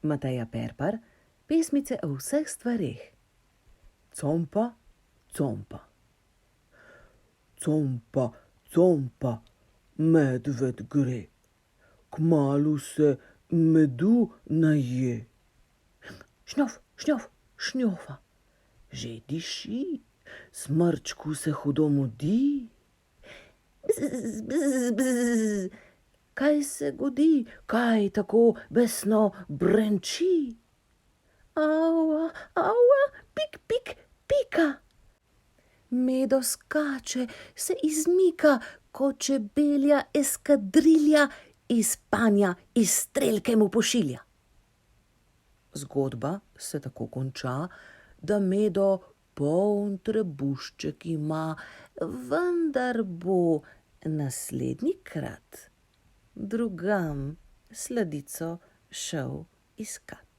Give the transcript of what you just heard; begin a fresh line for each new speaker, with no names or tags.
Mateja Perpar, pesmice o vseh stvareh. Compa, compa. Compa, compa, medved gre, kmalu se medu naje. Šnjof, šnjof, šnjofa, že diši, smrčku se hudo mudi. Bzz, bzz, bzz. Kaj se godi, kaj tako besno brenči? Ava, ava, pik, pik, pika. Medo skače, se izmika, kot čebelja eskadrilja, iz panja iz strelke mu pošilja. Zgodba se tako konča, da Medo poln trebušček ima, vendar bo naslednjikrat drugam sladico šel iskat.